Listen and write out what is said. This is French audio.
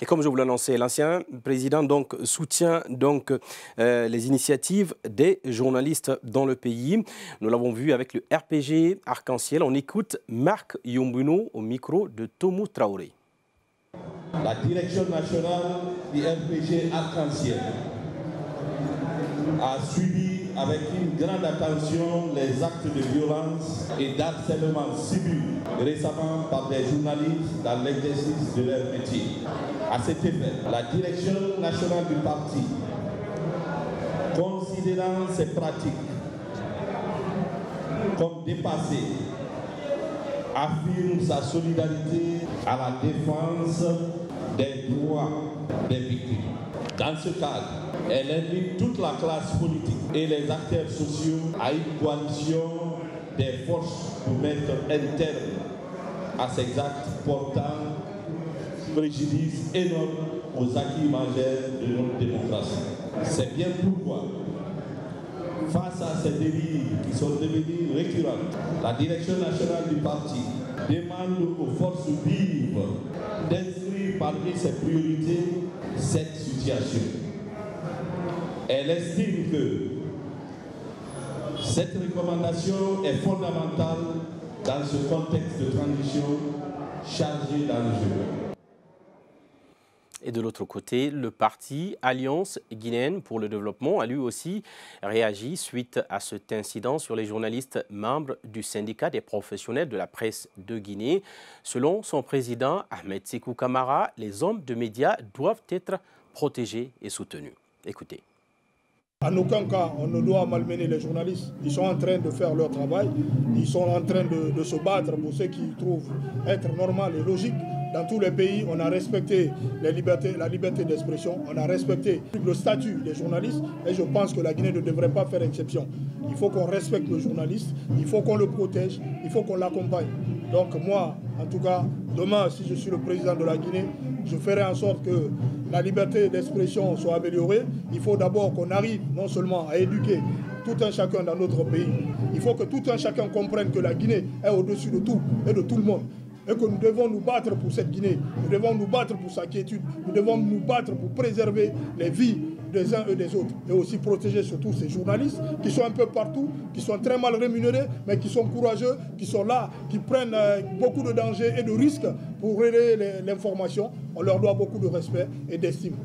comme je vous l'annonçais, l'ancien président soutient les initiatives des journalistes dans le pays. Nous l'avons vu avec le RPG Arc-en-Ciel. On écoute Marc Yombuno au micro de Tomou Traoré. La direction nationale du RPG Arc-en-Ciel a suivi avec une grande attention les actes de violence et d'harcèlement subis récemment par des journalistes dans l'exercice de leur métier. À cet effet, la direction nationale du parti, considérant ces pratiques comme dépassées, affirme sa solidarité à la défense des droits des victimes. Dans ce cadre, elle invite toute la classe politique et les acteurs sociaux à une coalition des forces pour mettre un terme à ces actes portant préjudice énorme aux acquis majeurs de notre démocratie. C'est bien pourquoi, face à ces dérives qui sont devenues récurrentes, la direction nationale du parti demande aux forces vives d'inscrire parmi ses priorités cette situation. Elle estime que cette recommandation est fondamentale dans ce contexte de transition chargé d'enjeux. Et de l'autre côté, le parti Alliance guinéenne pour le développement a lui aussi réagi suite à cet incident sur les journalistes membres du syndicat des professionnels de la presse de Guinée. Selon son président Ahmed Sékou Camara, les hommes de médias doivent être protégés et soutenus. Écoutez. En aucun cas, on ne doit malmener les journalistes. Ils sont en train de faire leur travail. Ils sont en train de se battre pour ce qu'ils trouvent être normal et logique. Dans tous les pays, on a respecté la liberté d'expression, on a respecté le statut des journalistes et je pense que la Guinée ne devrait pas faire exception. Il faut qu'on respecte le journaliste, il faut qu'on le protège, il faut qu'on l'accompagne. Donc moi, en tout cas, demain, si je suis le président de la Guinée, je ferai en sorte que la liberté d'expression soit améliorée. Il faut d'abord qu'on arrive non seulement à éduquer tout un chacun dans notre pays, il faut que tout un chacun comprenne que la Guinée est au-dessus de tout et de tout le monde. Et que nous devons nous battre pour cette Guinée, nous devons nous battre pour sa quiétude, nous devons nous battre pour préserver les vies des uns et des autres et aussi protéger surtout ces journalistes qui sont un peu partout, qui sont très mal rémunérés, mais qui sont courageux, qui sont là, qui prennent beaucoup de dangers et de risques pour relayer l'information. On leur doit beaucoup de respect et d'estime.